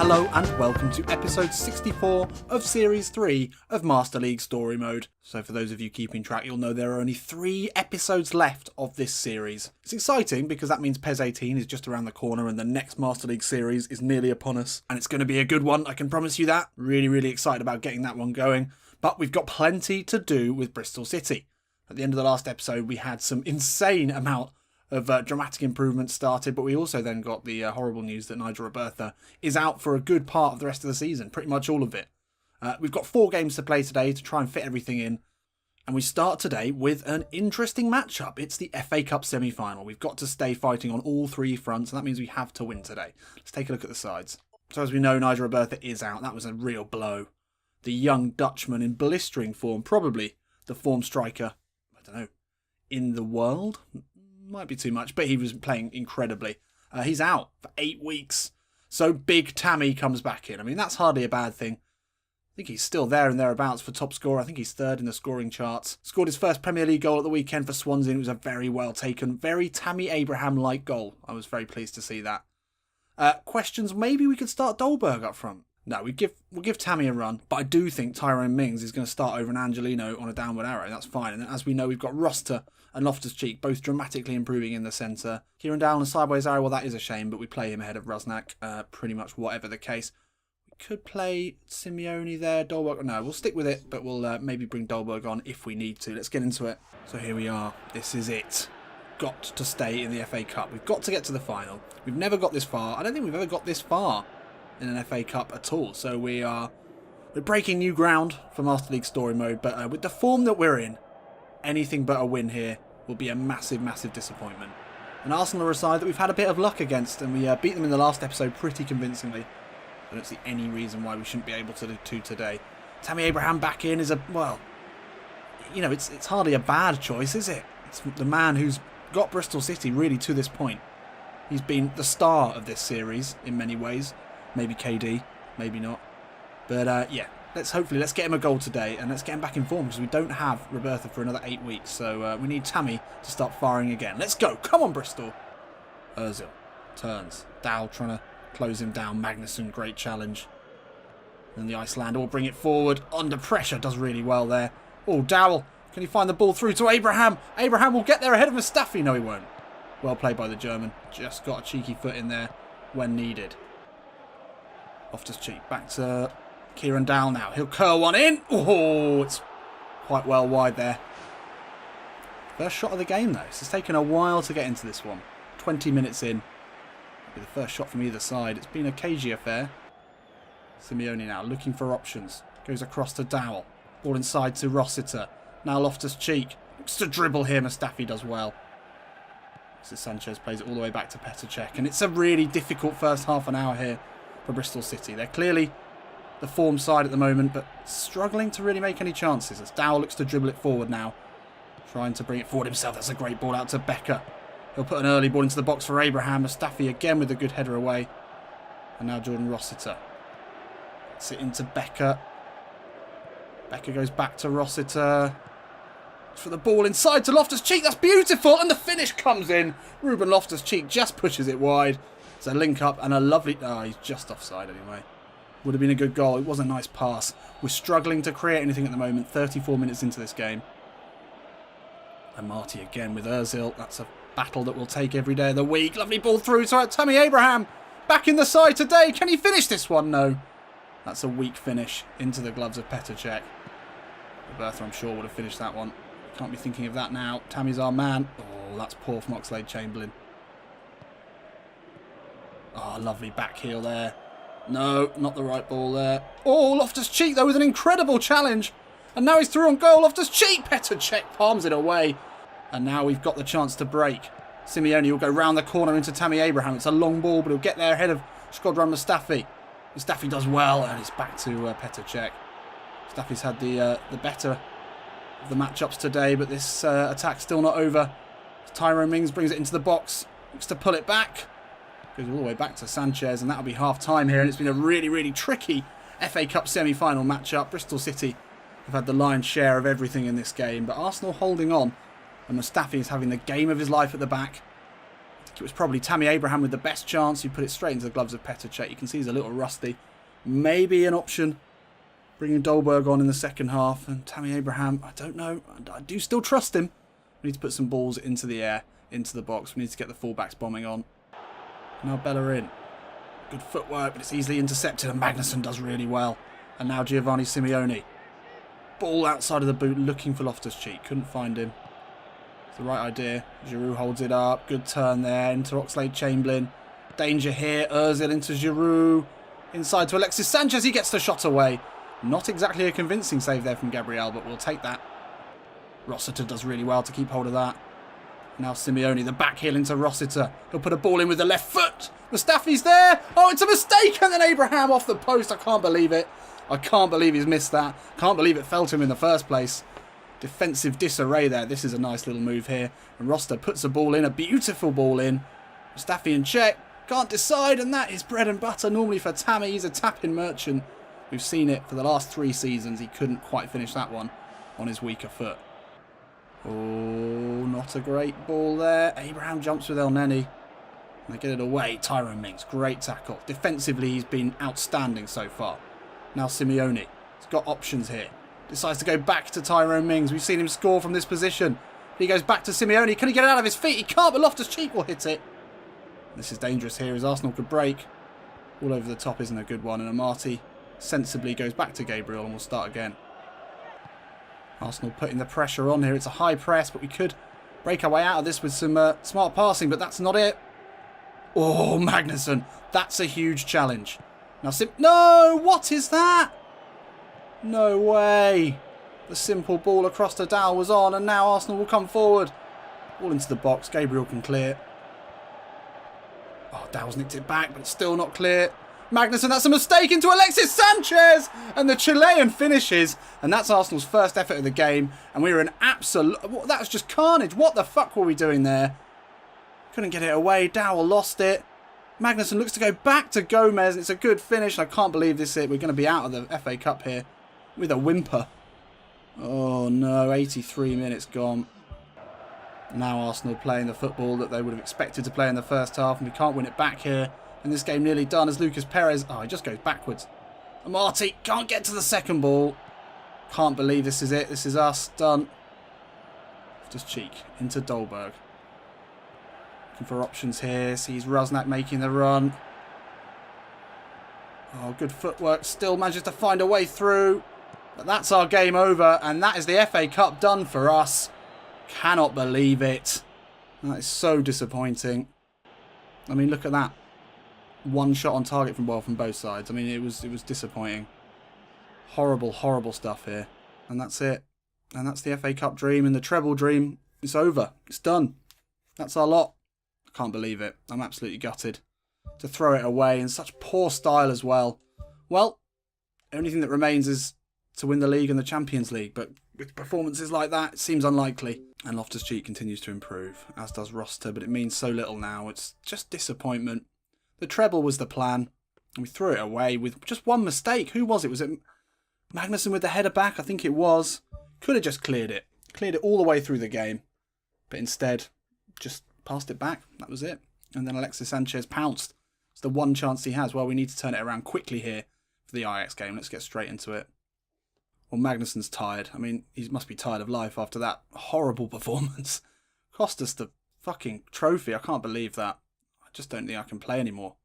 Hello and welcome to episode 64 of Series 3 of Master League Story Mode. So for those of you keeping track, you'll know there are only 3 episodes left of this series. It's exciting because that means PES 18 is just around the corner and the next Master League series is nearly upon us. And it's going to be a good one, I can promise you that. Really excited about getting that one going. But we've got plenty to do with Bristol City. At the end of the last episode, we had some insane amount of dramatic improvements started, but we also then got the horrible news that Nigel Robertha is out for a good part of the rest of the season, pretty much all of it. We've got 4 games to play today to try and fit everything in, and we start today with an interesting matchup. It's the FA Cup semi-final. We've got to stay fighting on all 3 fronts, and that means we have to win today. Let's take a look at the sides. So as we know, Nigel Robertha is out. That was a real blow. The young Dutchman in blistering form, probably the form striker, I don't know, in the world? Might be too much, but he was playing incredibly. He's out for 8 weeks. So Big Tammy comes back in. I mean, that's hardly a bad thing. I think he's still there and thereabouts for top scorer. I think he's 3rd in the scoring charts. Scored his first Premier League goal at the weekend for Swansea. It was a very well taken, very Tammy Abraham-like goal. I was very pleased to see that. Questions, maybe we could start Dolberg up front. No, we'll give Tammy a run, but I do think Tyrone Mings is going to start over an Angelino on a downward arrow. That's fine. And then, as we know, we've got Roster and Loftus-Cheek both dramatically improving in the centre. Kieran Dowell and sideways arrow, well, that is a shame, but we play him ahead of Rusnak, pretty much whatever the case. We could play Simeone there, Dolberg. No, we'll stick with it, but we'll maybe bring Dolberg on if we need to. Let's get into it. So here we are. This is it. Got to stay in the FA Cup. We've got to get to the final. We've never got this far. I don't think we've ever got this far in an FA Cup at all. So we're breaking new ground for Master League Story Mode, but with the form that we're in, anything but a win here will be a massive disappointment. And Arsenal are a side that we've had a bit of luck against, and we beat them in the last episode pretty convincingly. I don't see any reason why we shouldn't be able to do today. Tammy Abraham back in is well, you know, it's hardly a bad choice, is it? It's the man who's got Bristol City really to this point. He's been the star of this series in many ways. Maybe KD, maybe not. But yeah, let's get him a goal today and let's get him back in form because we don't have Robertha for another 8 weeks. So we need Tammy to start firing again. Let's go. Come on, Bristol. Ozil turns. Dowell trying to close him down. Magnussen, great challenge. And the Icelander will bring it forward. Under pressure, does really well there. Oh, Dowell. Can he find the ball through to Abraham? Abraham will get there ahead of Mustafi. No, he won't. Well played by the German. Just got a cheeky foot in there when needed. Loftus-Cheek back to Kieran Dowell now. He'll curl one in. Oh, it's quite well wide there. First shot of the game, though. This has taken a while to get into this one. 20 minutes in. It'll be the first shot from either side. It's been a cagey affair. Simeone now looking for options. Goes across to Dowell. Ball inside to Rossiter. Now Loftus-Cheek. Looks to dribble here. Mustafi does well. So Sanchez plays it all the way back to Petr Cech. And it's a really difficult first half an hour here for Bristol City. They're clearly the form side at the moment, but struggling to really make any chances as Dowell looks to dribble it forward now. Trying to bring it forward himself. That's a great ball out to Becker. He'll put an early ball into the box for Abraham. Mustafi again with a good header away. And now Jordan Rossiter. It's it into Becker. Becker goes back to Rossiter. For the ball inside to Loftus-Cheek. That's beautiful. And the finish comes in. Ruben Loftus-Cheek just pushes it wide. It's a link up and a lovely... Oh, he's just offside anyway. Would have been a good goal. It was a nice pass. We're struggling to create anything at the moment. 34 minutes into this game. And Marty again with Ozil. That's a battle that we'll take every day of the week. Lovely ball through to Tammy Abraham. Back in the side today. Can he finish this one? No. That's a weak finish into the gloves of Petr Cech. Robertha, I'm sure, would have finished that one. Can't be thinking of that now. Tammy's our man. Oh, that's poor from Oxlade-Chamberlain. Oh, lovely back heel there. No, not the right ball there. Oh, Loftus-Cheek, though, with an incredible challenge. And now he's through on goal. Loftus-Cheek, Petr Cech palms it away. And now we've got the chance to break. Simeone will go round the corner into Tammy Abraham. It's a long ball, but he'll get there ahead of Shkodran Mustafi. Mustafi does well, and it's back to Petr Cech. Mustafi's had the better of the matchups today, but this attack's still not over. Tyrone Mings brings it into the box. Looks to pull it back. Goes all the way back to Sanchez, and that'll be half-time here. And it's been a really tricky FA Cup semi-final matchup. Bristol City have had the lion's share of everything in this game, but Arsenal holding on. And Mustafi is having the game of his life at the back. It was probably Tammy Abraham with the best chance. He put it straight into the gloves of Petr Cech. You can see he's a little rusty. Maybe an option. Bringing Dolberg on in the second half. And Tammy Abraham, I don't know. I do still trust him. We need to put some balls into the air, into the box. We need to get the fullbacks bombing on. Now Bellerin. Good footwork, but it's easily intercepted. And Magnusson does really well. And now Giovanni Simeone. Ball outside of the boot, looking for Loftus-Cheek. Couldn't find him. It's the right idea. Giroud holds it up. Good turn there into Oxlade-Chamberlain. Danger here. Ozil into Giroud. Inside to Alexis Sanchez. He gets the shot away. Not exactly a convincing save there from Gabriel, but we'll take that. Rossiter does really well to keep hold of that. Now Simeone, the back heel into Rossiter. He'll put a ball in with the left foot. Mustafi's there. Oh, it's a mistake. And then Abraham off the post. I can't believe it. I can't believe he's missed that. Can't believe it fell to him in the first place. Defensive disarray there. This is a nice little move here. And Rossiter puts a ball in. A beautiful ball in. Mustafi in check. Can't decide. And that is bread and butter normally for Tammy. He's a tap-in merchant. We've seen it for the last 3 seasons. He couldn't quite finish that one on his weaker foot. Oh, not a great ball there. Abraham jumps with El Neni. They get it away. Tyrone Mings, great tackle. Defensively, he's been outstanding so far. Now Simeone. He's got options here. Decides to go back to Tyrone Mings. We've seen him score from this position. He goes back to Simeone. Can he get it out of his feet? He can't, but Loftus-Cheek will hit it. This is dangerous here as Arsenal could break. All over the top isn't a good one. And Amati sensibly goes back to Gabriel and will start again. Arsenal putting the pressure on here. It's a high press, but we could break our way out of this with some smart passing, but that's not it. Oh, Magnusson. That's a huge challenge. Now, no! What is that? No way. The simple ball across to Dow was on, and now Arsenal will come forward. All into the box. Gabriel can clear. Oh, Dow's nicked it back, but it's still not clear. Magnusson, that's a mistake into Alexis Sanchez! And the Chilean finishes. And that's Arsenal's first effort of the game. And we were in absolute... That was just carnage. What the fuck were we doing there? Couldn't get it away. Dowell lost it. Magnusson looks to go back to Gomez. It's a good finish. I can't believe this is it. We're going to be out of the FA Cup here with a whimper. Oh no, 83 minutes gone. Now Arsenal playing the football that they would have expected to play in the first half. And we can't win it back here. And this game nearly done as Lucas Perez... Oh, he just goes backwards. Amati can't get to the second ball. Can't believe this is it. This is us. Done. Just Cheek into Dolberg. Looking for options here. Sees Rusnak making the run. Oh, good footwork. Still manages to find a way through. But that's our game over. And that is the FA Cup done for us. Cannot believe it. That is so disappointing. I mean, look at that. One shot on target from both sides. I mean, it was disappointing. Horrible, horrible stuff here. And that's it. And that's the FA Cup dream and the treble dream. It's over. It's done. That's our lot. I can't believe it. I'm absolutely gutted. To throw it away in such poor style as well. Well, the only thing that remains is to win the league and the Champions League. But with performances like that, it seems unlikely. And Loftus-Cheek continues to improve, as does Rossiter. But it means so little now. It's just disappointment. The treble was the plan, and we threw it away with just one mistake. Who was it? Was it Magnusson with the header back? I think it was. Could have just cleared it. Cleared it all the way through the game. But instead, just passed it back. That was it. And then Alexis Sanchez pounced. It's the one chance he has. Well, we need to turn it around quickly here for the Ajax game. Let's get straight into it. Well, Magnusson's tired. I mean, he must be tired of life after that horrible performance. Cost us the fucking trophy. I can't believe that. I just don't think I can play anymore.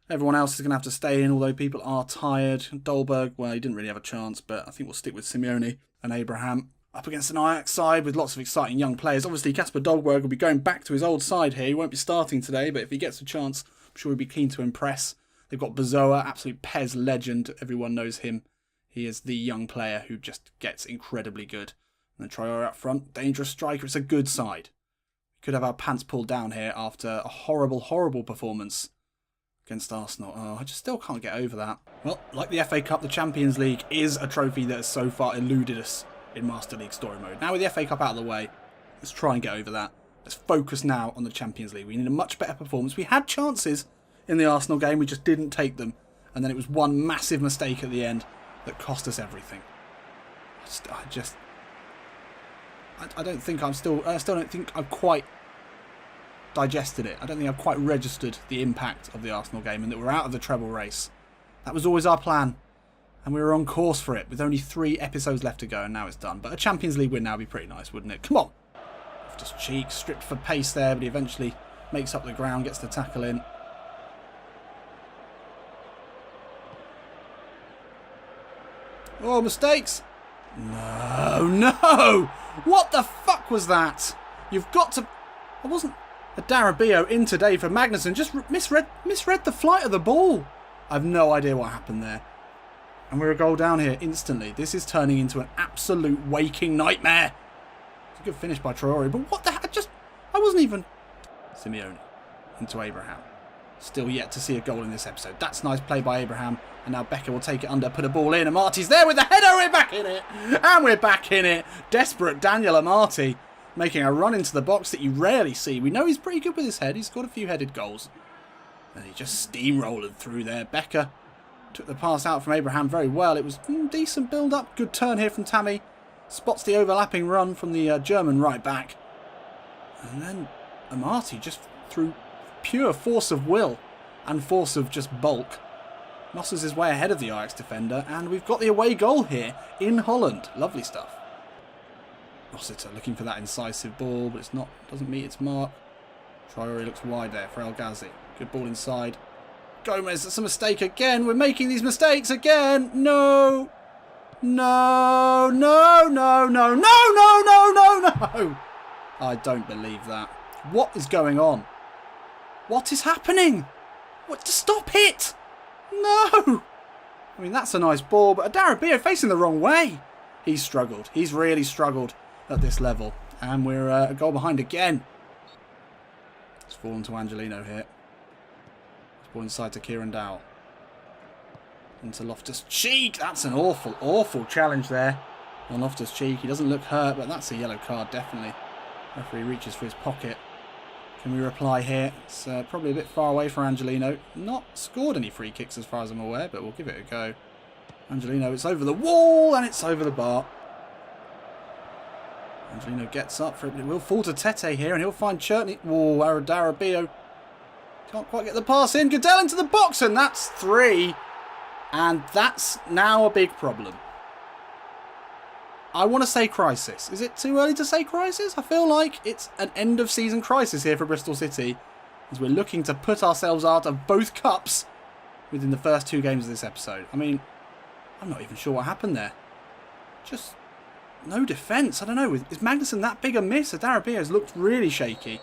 Everyone else is going to have to stay in, although people are tired. Dolberg, well, he didn't really have a chance, but I think we'll stick with Simeone and Abraham. Up against an Ajax side with lots of exciting young players. Obviously, Kasper Dolberg will be going back to his old side here. He won't be starting today, but if he gets a chance, I'm sure he'll be keen to impress. They've got Bazoa, absolute PES legend. Everyone knows him. He is the young player who just gets incredibly good. And then Traore up front, dangerous striker. It's a good side. Could have our pants pulled down here after a horrible, horrible performance against Arsenal. Oh, I just still can't get over that. Well, like the FA Cup, the Champions League is a trophy that has so far eluded us in Master League Story Mode. Now with the FA Cup out of the way, let's try and get over that. Let's focus now on the Champions League. We need a much better performance. We had chances in the Arsenal game, we just didn't take them. And then it was one massive mistake at the end that cost us everything. I don't think I'm still... I still don't think I'm quite digested it. I don't think I've quite registered the impact of the Arsenal game and that we're out of the treble race. That was always our plan. And we were on course for it with only 3 episodes left to go, and now it's done. But a Champions League win now would be pretty nice, wouldn't it? Come on. Just cheek, stripped for pace there, but he eventually makes up the ground, gets the tackle in. Oh, mistakes. No, no. What the fuck was that? You've got to... I wasn't... A Darabio in today for Magnussen. Just misread the flight of the ball. I have no idea what happened there. And we're a goal down here instantly. This is turning into an absolute waking nightmare. It's a good finish by Traore, but what the heck? I wasn't even... Simeone into Abraham. Still yet to see a goal in this episode. That's nice play by Abraham. And now Becker will take it under, put a ball in. Amarty's there with the header. We're back in it. And we're back in it. Desperate Daniel Amarty making a run into the box that you rarely see. We know he's pretty good with his head. He's scored a few headed goals. And he just steamrolled through there. Becker took the pass out from Abraham very well. It was decent build-up. Good turn here from Tammy. Spots the overlapping run from the German right back. And then Amarty just through pure force of will and force of just bulk nosses his way ahead of the Ajax defender. And we've got the away goal here in Holland. Lovely stuff. Rossiter looking for that incisive ball, but doesn't meet its mark. Traore looks wide there for El Ghazi. Good ball inside. Gomez, that's a mistake again. We're making these mistakes again. No. No, no, no, no, no, no, no, no, no. I don't believe that. What is going on? What is happening? What? Stop it. No. I mean, that's a nice ball, but Darabio facing the wrong way. He's struggled. He's really struggled at this level. And we're a goal behind again. It's fallen to Angelino here. Ball inside to Kieran Dowell. Into Loftus-Cheek. That's an awful, awful challenge there on Loftus-Cheek. He doesn't look hurt, but that's a yellow card, definitely. Referee reaches for his pocket. Can we reply here? It's probably a bit far away for Angelino. Not scored any free kicks as far as I'm aware, but we'll give it a go. Angelino, it's over the wall and it's over the bar. Angelino gets up for it, but it will fall to Tete here and he'll find Churtney. Oh, Darabio. Can't quite get the pass in. Goodell into the box, and that's 3. And that's now a big problem. I want to say crisis. Is it too early to say crisis? I feel like it's an end-of-season crisis here for Bristol City, as we're looking to put ourselves out of both cups within the first 2 games of this episode. I mean, I'm not even sure what happened there. Just no defence. I don't know. Is Magnussen that big a miss? Darabio has looked really shaky.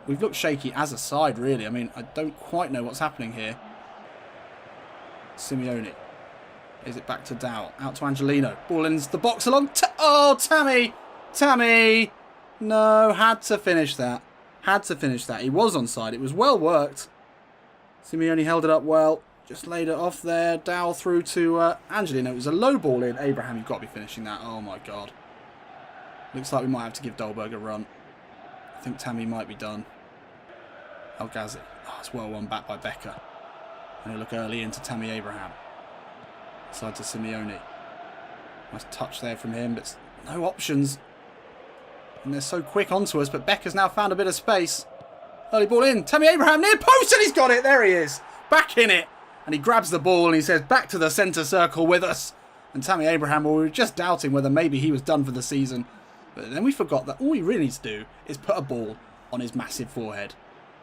We've looked shaky as a side, really. I mean, I don't quite know what's happening here. Simeone. Is it back to Dowell? Out to Angelino. Ball into the box along. Oh, Tammy! Tammy! No, had to finish that. Had to finish that. He was onside. It was well worked. Simeone held it up well. Just laid it off there. Dowell through to Angelino. It was a low ball in. Abraham, you've got to be finishing that. Oh, my God. Looks like we might have to give Dolberg a run. I think Tammy might be done. El Ghazi. Oh, it's well won back by Becker. And he'll look early into Tammy Abraham. Side to Simeone. Nice touch there from him, but no options. And they're so quick onto us, but Becker's now found a bit of space. Early ball in. Tammy Abraham near post, and he's got it. There he is. Back in it. And he grabs the ball and he says, back to the centre circle with us. And Tammy Abraham, well, we were just doubting whether maybe he was done for the season. But then we forgot that all he really needs to do is put a ball on his massive forehead.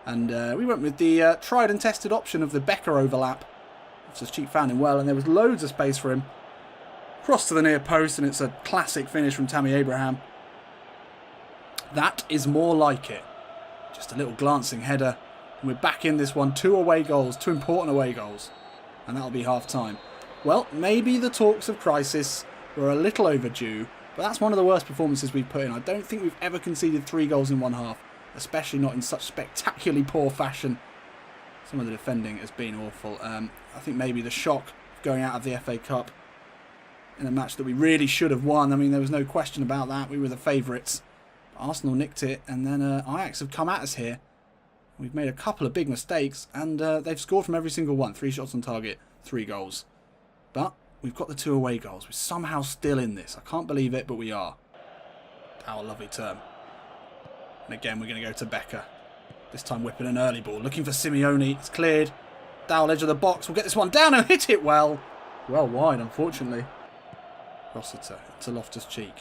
And we went with the tried and tested option of the Becker overlap. Loftus-Cheek found him well, and there was loads of space for him. Cross to the near post, and it's a classic finish from Tammy Abraham. That is more like it. Just a little glancing header. And we're back in this one. 2 away goals, 2 important away goals. And that'll be half time. Well, maybe the talks of crisis were a little overdue. But that's one of the worst performances we've put in. I don't think we've ever conceded 3 goals in one half. Especially not in such spectacularly poor fashion. Some of the defending has been awful. I think maybe the shock of going out of the FA Cup in a match that we really should have won. I mean, there was no question about that. We were the favourites. Arsenal nicked it, and then Ajax have come at us here. We've made a couple of big mistakes, and they've scored from every single one. 3 shots on target, 3 goals. But we've got the 2 away goals. We're somehow still in this. I can't believe it, but we are. Our lovely term. And again, we're going to go to Becker. This time whipping an early ball. Looking for Simeone. It's cleared. Down edge of the box. We'll get this one down and hit it well. Well wide, unfortunately. Rossiter to Loftus-Cheek.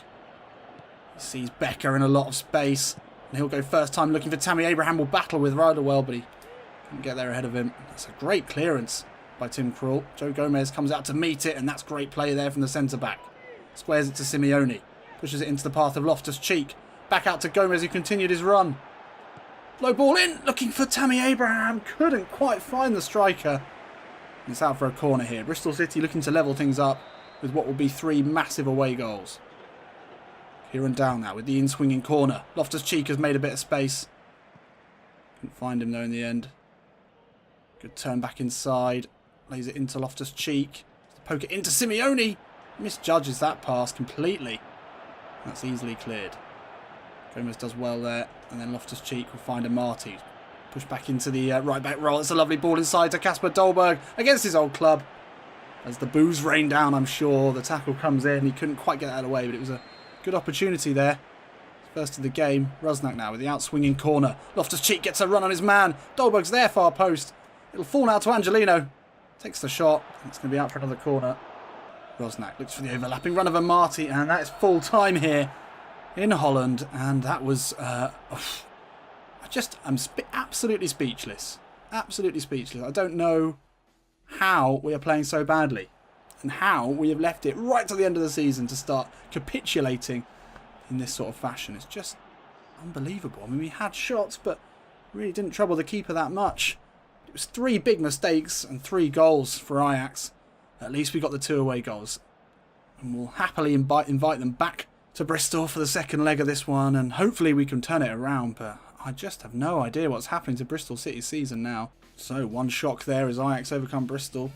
He sees Becker in a lot of space. And he'll go first time looking for Tammy Abraham. Will battle with Riderwell, but he can't get there ahead of him. That's a great clearance by Tim Krul. Joe Gomez comes out to meet it, and that's great play there from the centre-back. Squares it to Simeone. Pushes it into the path of Loftus-Cheek. Back out to Gomez, who continued his run. Low ball in, looking for Tammy Abraham. Couldn't quite find the striker. It's out for a corner here. Bristol City looking to level things up with what will be 3 massive away goals. Kieran Dow now with the in-swinging corner. Loftus-Cheek has made a bit of space. Couldn't find him though in the end. Good turn back inside. Lays it into Loftus-Cheek. Poke it into Simeone. Misjudges that pass completely. That's easily cleared. Gomez does well there. And then Loftus-Cheek will find Amati. Push back into the right back roll. It's a lovely ball inside to Kasper Dolberg against his old club. As the boos rain down, I'm sure. The tackle comes in. He couldn't quite get that away, but it was a good opportunity there. First of the game. Rusnak now with the out-swinging corner. Loftus-Cheek gets a run on his man. Dolberg's there, far post. It'll fall now to Angelino. Takes the shot. It's going to be out for another corner. Rosnak looks for the overlapping run of Amati, and that is full time here in Holland. And that was... I'm absolutely speechless. Absolutely speechless. I don't know how we are playing so badly and how we have left it right to the end of the season to start capitulating in this sort of fashion. It's just unbelievable. I mean, we had shots, but really didn't trouble the keeper that much. It was 3 big mistakes and 3 goals for Ajax. At least we got the 2 away goals. And we'll happily invite them back to Bristol for the second leg of this one. And hopefully we can turn it around. But I just have no idea what's happening to Bristol City's season now. So one shock there as Ajax overcome Bristol.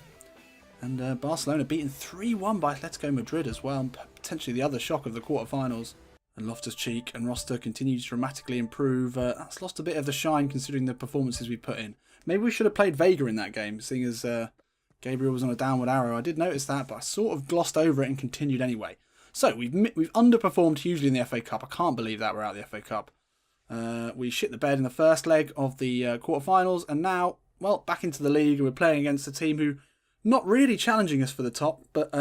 And Barcelona beaten 3-1 by Atletico Madrid as well. And potentially the other shock of the quarterfinals. And Loftus-Cheek and Roster continue to dramatically improve. That's lost a bit of the shine considering the performances we put in. Maybe we should have played Vega in that game, seeing as Gabriel was on a downward arrow. I did notice that, but I sort of glossed over it and continued anyway. So we've underperformed hugely in the FA Cup. I can't believe that we're out of the FA Cup. We shit the bed in the first leg of the quarterfinals, and now, well, back into the league, and we're playing against a team who not really challenging us for the top, but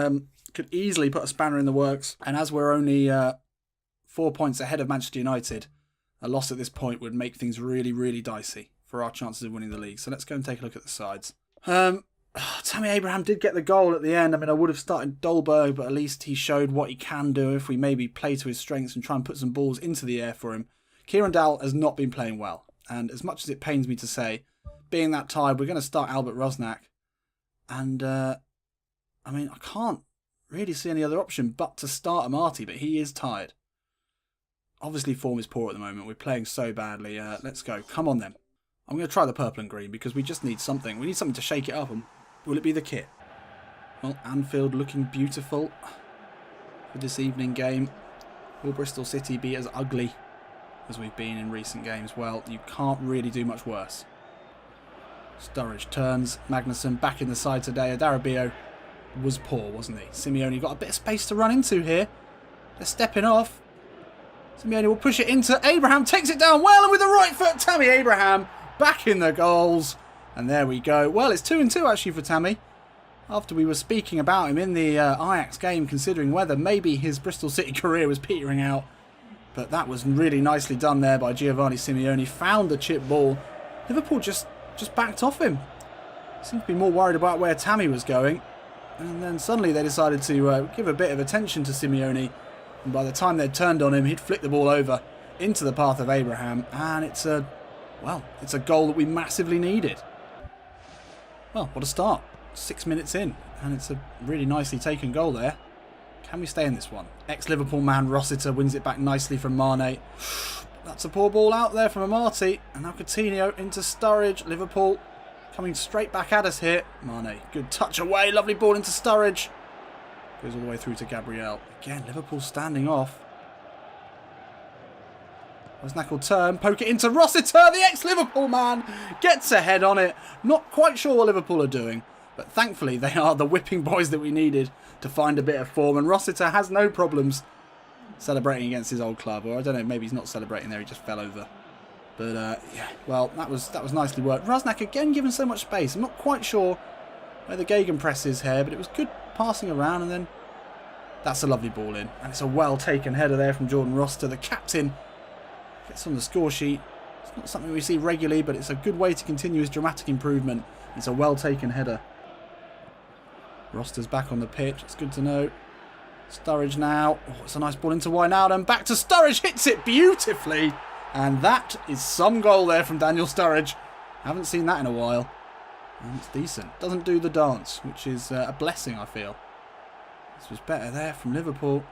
could easily put a spanner in the works. And as we're only 4 points ahead of Manchester United, a loss at this point would make things really, really dicey for our chances of winning the league. So let's go and take a look at the sides. Tammy Abraham did get the goal at the end. I mean, I would have started Dolberg, but at least he showed what he can do if we maybe play to his strengths and try and put some balls into the air for him. Kieran Dow has not been playing well. And as much as it pains me to say, being that tired, we're going to start Albert Rosnak. And, I mean, I can't really see any other option but to start Amati, but he is tired. Obviously, form is poor at the moment. We're playing so badly. Let's go. Come on, then. I'm going to try the purple and green because we just need something. We need something to shake it up. And will it be the kit? Well, Anfield looking beautiful for this evening game. Will Bristol City be as ugly as we've been in recent games? Well, you can't really do much worse. Sturridge turns. Magnussen back in the side today. Adarabio was poor, wasn't he? Simeone got a bit of space to run into here. They're stepping off. Simeone will push it into Abraham. Takes it down well, and with the right foot, Tammy Abraham back in the goals. And there we go. Well, it's 2-2 actually for Tammy. After we were speaking about him in the Ajax game, considering whether maybe his Bristol City career was petering out. But that was really nicely done there by Giovanni Simeone. Found the chip ball. Liverpool just backed off him. Seemed to be more worried about where Tammy was going. And then suddenly they decided to give a bit of attention to Simeone. And by the time they'd turned on him, he'd flicked the ball over into the path of Abraham. And it's a goal that we massively needed. Well, what a start. 6 minutes in. And it's a really nicely taken goal there. Can we stay in this one? Ex-Liverpool man Rossiter wins it back nicely from Mane. That's a poor ball out there from Amati. And now Coutinho into Sturridge. Liverpool coming straight back at us here. Mane, good touch away. Lovely ball into Sturridge. Goes all the way through to Gabriel. Again, Liverpool standing off. Rosnak will turn, poke it into Rossiter. The ex-Liverpool man gets a head on it. Not quite sure what Liverpool are doing. But thankfully, they are the whipping boys that we needed to find a bit of form. And Rossiter has no problems celebrating against his old club. Or I don't know, maybe he's not celebrating there. He just fell over. But yeah, well, that was nicely worked. Rusnak again given so much space. I'm not quite sure where the gegenpress is here, but it was good passing around, and then that's a lovely ball in. And it's a well-taken header there from Jordan Roster. The captain gets on the score sheet. It's not something we see regularly, but it's a good way to continue his dramatic improvement. It's a well-taken header. Roster's back on the pitch. It's good to know. Sturridge now. Oh, it's a nice ball into Wijnaldum. Back to Sturridge. Hits it beautifully. And that is some goal there from Daniel Sturridge. Haven't seen that in a while. And it's decent. Doesn't do the dance, which is a blessing, I feel. This was better there from Liverpool.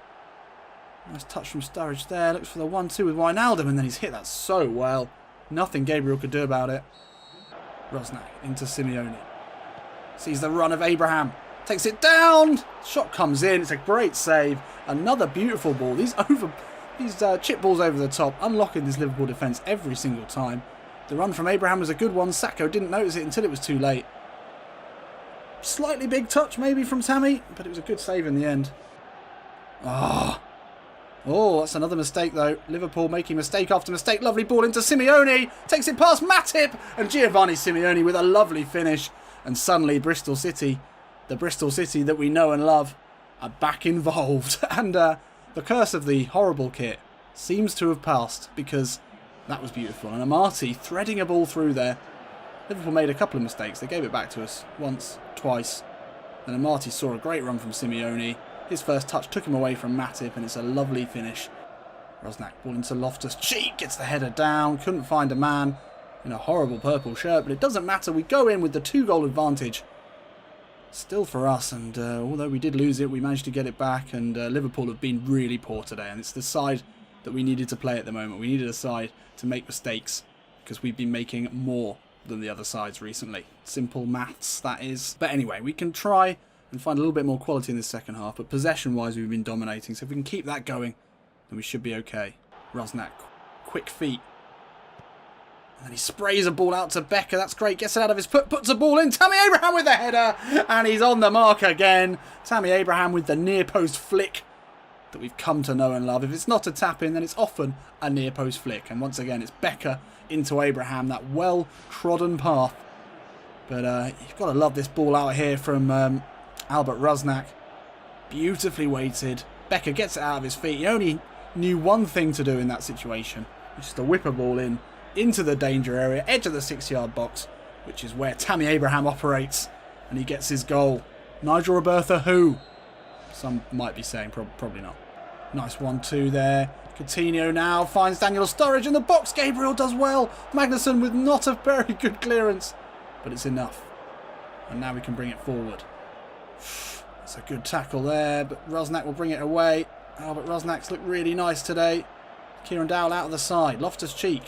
Nice touch from Sturridge there. Looks for the 1-2 with Wijnaldum, and then he's hit that so well. Nothing Gabriel could do about it. Rusnak into Simeone. Sees the run of Abraham. Takes it down. Shot comes in. It's a great save. Another beautiful ball. These chip balls over the top, unlocking this Liverpool defence every single time. The run from Abraham was a good one. Sacco didn't notice it until it was too late. Slightly big touch maybe from Tammy, but it was a good save in the end. Oh, that's another mistake though. Liverpool making mistake after mistake. Lovely ball into Simeone. Takes it past Matip. And Giovanni Simeone with a lovely finish. And suddenly Bristol City, the Bristol City that we know and love, are back involved. And the curse of the horrible kit seems to have passed, because that was beautiful. And Amati threading a ball through there. Liverpool made a couple of mistakes. They gave it back to us once, twice. Then Amati saw a great run from Simeone. His first touch took him away from Matip, and it's a lovely finish. Rusnak ball into Loftus-Cheek, gets the header down. Couldn't find a man in a horrible purple shirt, but it doesn't matter. We go in with the 2-goal advantage. Still for us, and although we did lose it, we managed to get it back, and Liverpool have been really poor today, and it's the side that we needed to play at the moment. We needed a side to make mistakes, because we've been making more than the other sides recently. Simple maths, that is. But anyway, we can try and find a little bit more quality in this second half, but possession-wise we've been dominating, so if we can keep that going, then we should be okay. Rusnak, quick feet. And then he sprays a ball out to Becker. That's great. Gets it out of his foot. Puts a ball in. Tammy Abraham with the header. And he's on the mark again. Tammy Abraham with the near post flick that we've come to know and love. If it's not a tap-in, then it's often a near post flick. And once again, it's Becker into Abraham. That well-trodden path. But you've got to love this ball out here from Albert Rusnak. Beautifully weighted. Becker gets it out of his feet. He only knew one thing to do in that situation, which is to whip a ball in into the danger area, edge of the 6-yard box, which is where Tammy Abraham operates, and he gets his goal. Nigel Robertha who? Some might be saying, probably not. Nice 1-2 there. Coutinho now finds Daniel Sturridge in the box. Gabriel does well. Magnusson with not a very good clearance, but it's enough. And now we can bring it forward. That's a good tackle there, but Rusnak will bring it away. Albert Rusnak's looked really nice today. Kieran Dowell out of the side. Loftus-Cheek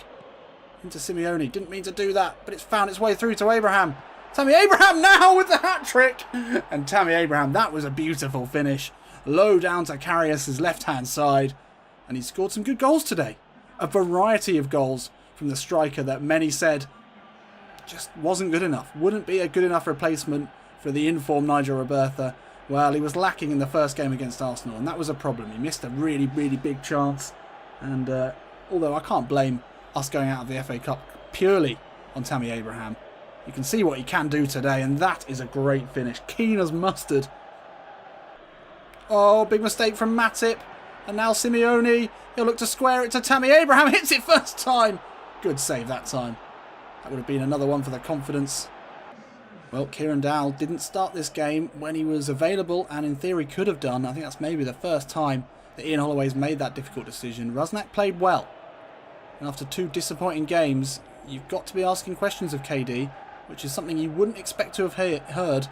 into Simeone. Didn't mean to do that, but it's found its way through to Abraham. Tammy Abraham now with the hat-trick. And Tammy Abraham, that was a beautiful finish. Low down to Karius's left-hand side. And he scored some good goals today. A variety of goals from the striker that many said just wasn't good enough. Wouldn't be a good enough replacement for the informed Nigel Robertha. Well, he was lacking in the first game against Arsenal, and that was a problem. He missed a really, really big chance. And although I can't blame us going out of the FA Cup purely on Tammy Abraham, you can see what he can do today, and that is a great finish. Keen as mustard. Oh, big mistake from Matip. And now Simeone. He'll look to square it to Tammy Abraham. Hits it first time. Good save that time. That would have been another one for the confidence. Well, Kieran Dowell didn't start this game when he was available, and in theory could have done. I think that's maybe the first time that Ian Holloway's made that difficult decision. Rusnak played well. And after 2 disappointing games, you've got to be asking questions of KD, which is something you wouldn't expect to have heard.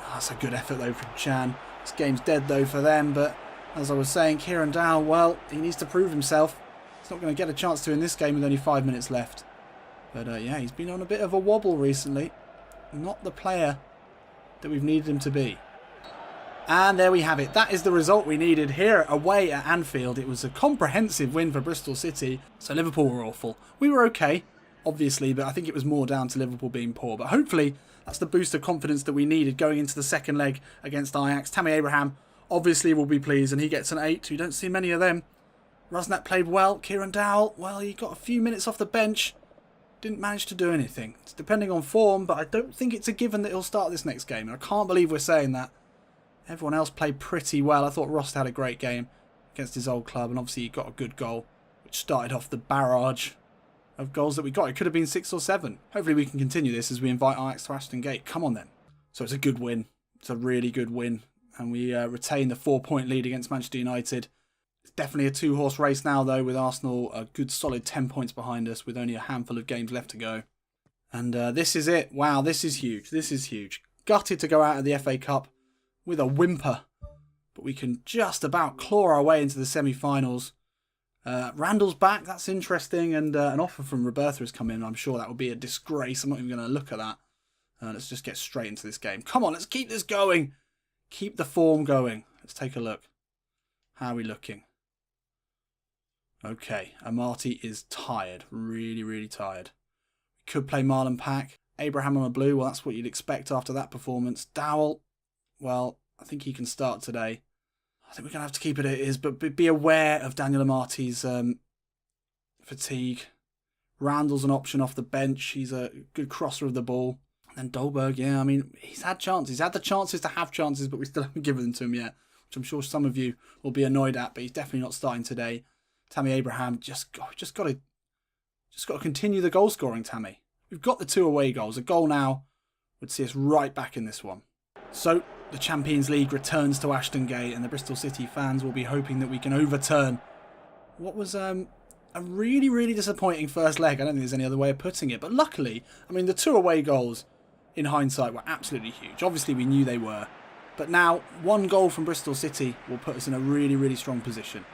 Oh, that's a good effort though from Chan. This game's dead though for them, but as I was saying, Kieran Dowell, well, he needs to prove himself. He's not going to get a chance to in this game with only 5 minutes left. But yeah, he's been on a bit of a wobble recently. Not the player that we've needed him to be. And there we have it. That is the result we needed here away at Anfield. It was a comprehensive win for Bristol City. So Liverpool were awful. We were okay, obviously, but I think it was more down to Liverpool being poor. But hopefully that's the boost of confidence that we needed going into the second leg against Ajax. Tammy Abraham obviously will be pleased, and he gets an 8. We don't see many of them. Rusnak played well. Kieran Dowell, well, he got a few minutes off the bench. Didn't manage to do anything. It's depending on form, but I don't think it's a given that he'll start this next game. And I can't believe we're saying that. Everyone else played pretty well. I thought Ross had a great game against his old club. And obviously he got a good goal, which started off the barrage of goals that we got. It could have been 6 or 7. Hopefully we can continue this as we invite Ajax to Ashton Gate. Come on then. So it's a good win. It's a really good win. And we retain the 4-point lead against Manchester United. It's definitely a 2-horse race now, though, with Arsenal a good solid 10 points behind us with only a handful of games left to go. And this is it. Wow, this is huge. This is huge. Gutted to go out of the FA Cup with a whimper. But we can just about claw our way into the semi-finals. Randall's back. That's interesting. And an offer from Roberta has come in. I'm sure that would be a disgrace. I'm not even going to look at that. Let's just get straight into this game. Come on, let's keep this going. Keep the form going. Let's take a look. How are we looking? Okay, Amati is tired. Really, really tired. We could play Marlon Pack. Abraham on a blue. Well, that's what you'd expect after that performance. Dowell, well, I think he can start today. I think we're going to have to keep it as it is, but be aware of Daniel Amati's fatigue. Randall's an option off the bench. He's a good crosser of the ball. And Dolberg, yeah, I mean, he's had chances. He's had the chances to have chances, but we still haven't given them to him yet, which I'm sure some of you will be annoyed at, but he's definitely not starting today. Tammy Abraham, just got to continue the goal scoring, Tammy. We've got the 2 away goals. A goal now would see us right back in this one. So the Champions League returns to Ashton Gate, and the Bristol City fans will be hoping that we can overturn what was a really, really disappointing first leg. I don't think there's any other way of putting it. But luckily, I mean, the 2 away goals, in hindsight, were absolutely huge. Obviously, we knew they were. But now, 1 goal from Bristol City will put us in a really, really strong position.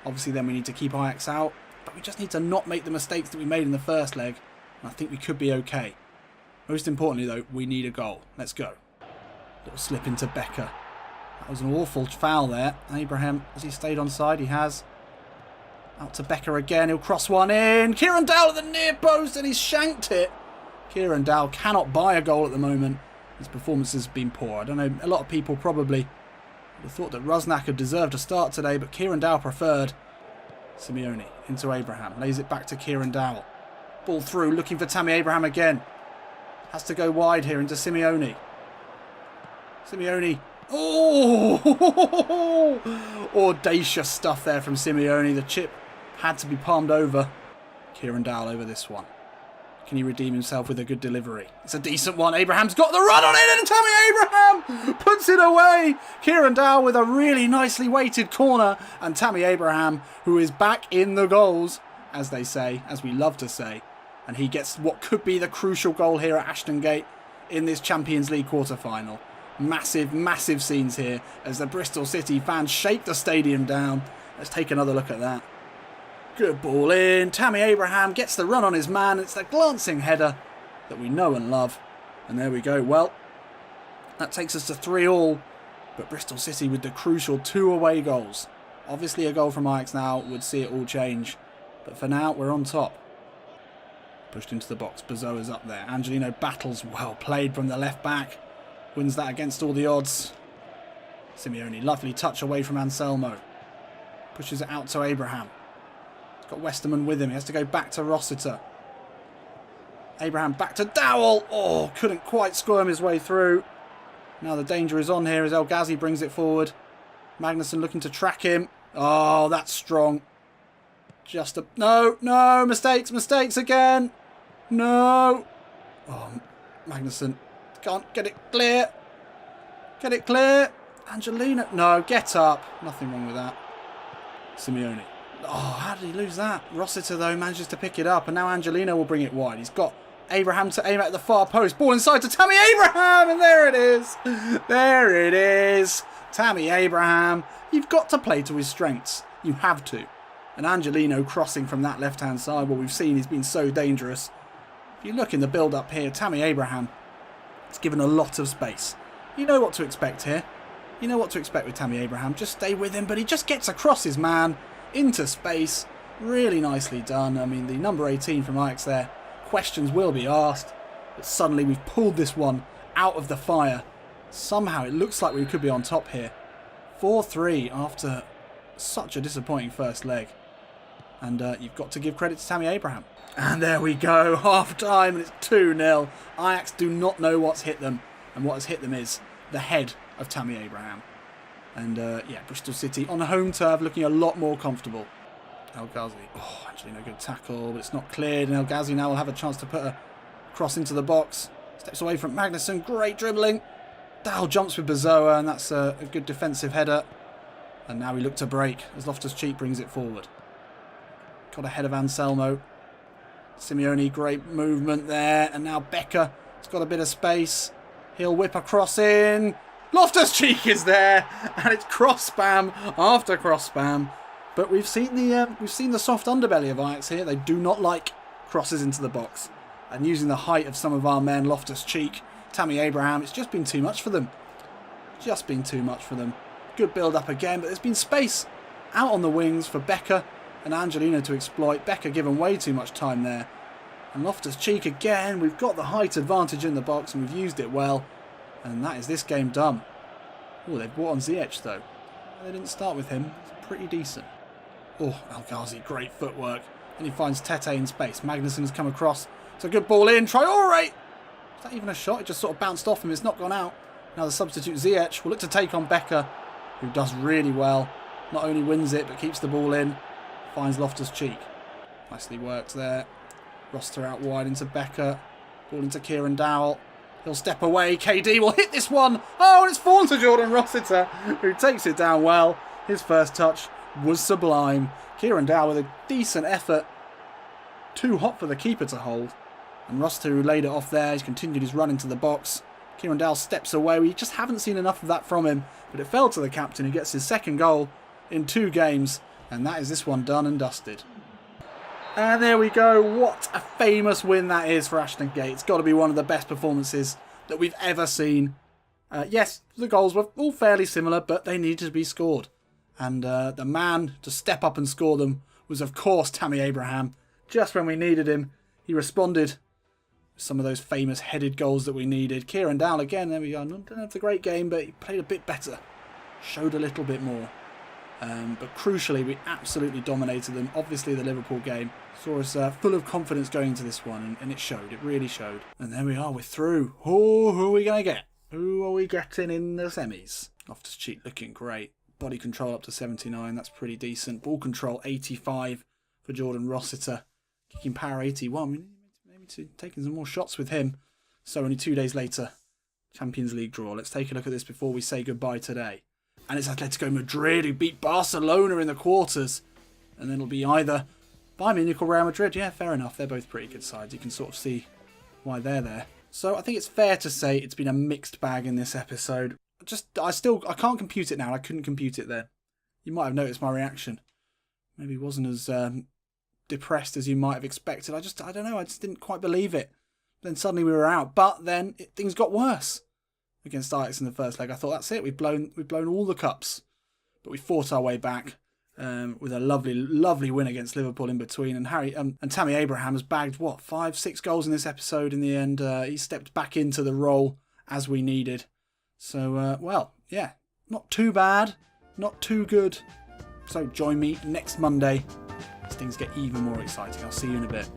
Obviously, then we need to keep Ajax out. But we just need to not make the mistakes that we made in the first leg. And I think we could be okay. Most importantly, though, we need a goal. Let's go. Little slip into Becker. That was an awful foul there. Abraham, has he stayed onside? He has. Out to Becker again. He'll cross one in. Kieran Dowell at the near post, and he's shanked it. Kieran Dowell cannot buy a goal at the moment. His performance has been poor. I don't know, a lot of people probably would have thought that Rusnak had deserved a start today, but Kieran Dowell preferred. Simeone into Abraham. Lays it back to Kieran Dowell. Ball through, looking for Tammy Abraham again. Has to go wide here into Simeone. Simeone. Oh! Audacious stuff there from Simeone. The chip had to be palmed over. Kieran Dowell over this one. Can he redeem himself with a good delivery? It's a decent one. Abraham's got the run on it, and Tammy Abraham puts it away. Kieran Dowell with a really nicely weighted corner, and Tammy Abraham, who is back in the goals, as they say, as we love to say. And he gets what could be the crucial goal here at Ashton Gate in this Champions League quarter-final. Massive, massive scenes here as the Bristol City fans shake the stadium down. Let's take another look at that. Good ball in. Tammy Abraham gets the run on his man. It's the glancing header that we know and love. And there we go. Well, that takes us to 3-3. But Bristol City with the crucial 2 away goals. Obviously a goal from Ajax now would see it all change. But for now, we're on top. Pushed into the box. Bozoa's up there. Angelino battles. Well played from the left back. Wins that against all the odds. Simeone, lovely touch away from Anselmo. Pushes it out to Abraham. He's got Westerman with him. He has to go back to Rossiter. Abraham back to Dowell. Oh, couldn't quite squirm his way through. Now the danger is on here as El Ghazi brings it forward. Magnuson looking to track him. Oh, that's strong. Just a... No, no, mistakes again. No. Oh, Magnuson. Can't get it clear. Get it clear. Angelino. No, get up. Nothing wrong with that. Simeone. Oh, how did he lose that? Rossiter, though, manages to pick it up. And now Angelino will bring it wide. He's got Abraham to aim at the far post. Ball inside to Tammy Abraham. And there it is. There it is. Tammy Abraham. You've got to play to his strengths. You have to. And Angelino crossing from that left-hand side. Well, we've seen he's been so dangerous. If you look in the build-up here, Tammy Abraham is given a lot of space. You know what to expect here. You know what to expect with Tammy Abraham. Just stay with him, but he just gets across his man into space. Really nicely done. I mean, the number 18 from Ajax there. Questions will be asked. But suddenly we've pulled this one out of the fire. Somehow it looks like we could be on top here. 4-3 after such a disappointing first leg. And you've got to give credit to Tammy Abraham. And there we go, half time, and it's 2-0. Ajax do not know what's hit them, and what has hit them is the head of Tammy Abraham. And yeah, Bristol City on home turf looking a lot more comfortable. El Ghazi, oh, actually no good tackle, but it's not cleared, and El Ghazi now will have a chance to put a cross into the box. Steps away from Magnussen, great dribbling. Dow jumps with Bazoa, and that's a good defensive header. And now we look to break as Loftus-Cheek brings it forward. Got ahead of Anselmo. Simeone, great movement there, and now Becker has got a bit of space. He'll whip a cross in. Loftus-Cheek is there, and it's cross spam after cross spam. But we've seen the soft underbelly of Ajax here. They do not like crosses into the box. And using the height of some of our men, Loftus-Cheek, Tammy Abraham, it's just been too much for them. Just been too much for them. Good build-up again, but there's been space out on the wings for Becker and Angelino to exploit. Becker given way too much time there. And Loftus-Cheek again. We've got the height advantage in the box, and we've used it well. And that is this game done. Oh, they've brought on Ziyech, though. They didn't start with him. It's pretty decent. Oh, El Ghazi, great footwork. Then he finds Tete in space. Magnussen has come across. It's a good ball in. Traore! Is that even a shot? It just sort of bounced off him. It's not gone out. Now the substitute Ziyech will look to take on Becker, who does really well. Not only wins it, but keeps the ball in. Finds Loftus-Cheek. Nicely worked there. Roster out wide into Becker. Ball into Kieran Dowell. He'll step away. KD will hit this one. Oh, and it's fallen to Jordan Rossiter, who takes it down well. His first touch was sublime. Kieran Dowell with a decent effort. Too hot for the keeper to hold. And Rossiter, who laid it off there, he's continued his run into the box. Kieran Dowell steps away. We just haven't seen enough of that from him. But it fell to the captain, who gets his second goal in 2 games. And that is this one done and dusted. And there we go. What a famous win that is for Ashton Gate. It's got to be one of the best performances that we've ever seen. Yes, the goals were all fairly similar, but they needed to be scored. And the man to step up and score them was, of course, Tammy Abraham. Just when we needed him, he responded with some of those famous headed goals that we needed. Kieran Dowell again, there we go. Didn't have the great game, but he played a bit better. Showed a little bit more. But crucially, we absolutely dominated them. Obviously, the Liverpool game saw us full of confidence going into this one, and it showed. It really showed. And there we are. We're through. Oh, who are we going to get? Who are we getting in the semis? Loftus-Cheek looking great. Body control up to 79. That's pretty decent. Ball control 85 for Jordan Rossiter. Kicking power 81. Maybe taking some more shots with him. So only 2 days later, Champions League draw. Let's take a look at this before we say goodbye today. And it's Atletico Madrid who beat Barcelona in the quarters. And then it'll be either Bayern Munich or Real Madrid. Yeah, fair enough. They're both pretty good sides. You can sort of see why they're there. So I think it's fair to say it's been a mixed bag in this episode. I can't compute it now. I couldn't compute it then. You might have noticed my reaction. Maybe it wasn't as depressed as you might have expected. I don't know. I just didn't quite believe it. Then suddenly we were out. But then things got worse. Against Ajax in the first leg, I thought that's it. We've blown all the cups, but we fought our way back with a lovely win against Liverpool in between. And Tammy Abraham has bagged 5-6 goals in this episode. In the end, he stepped back into the role as we needed. So well, yeah, not too bad, not too good. So join me next Monday as things get even more exciting. I'll see you in a bit.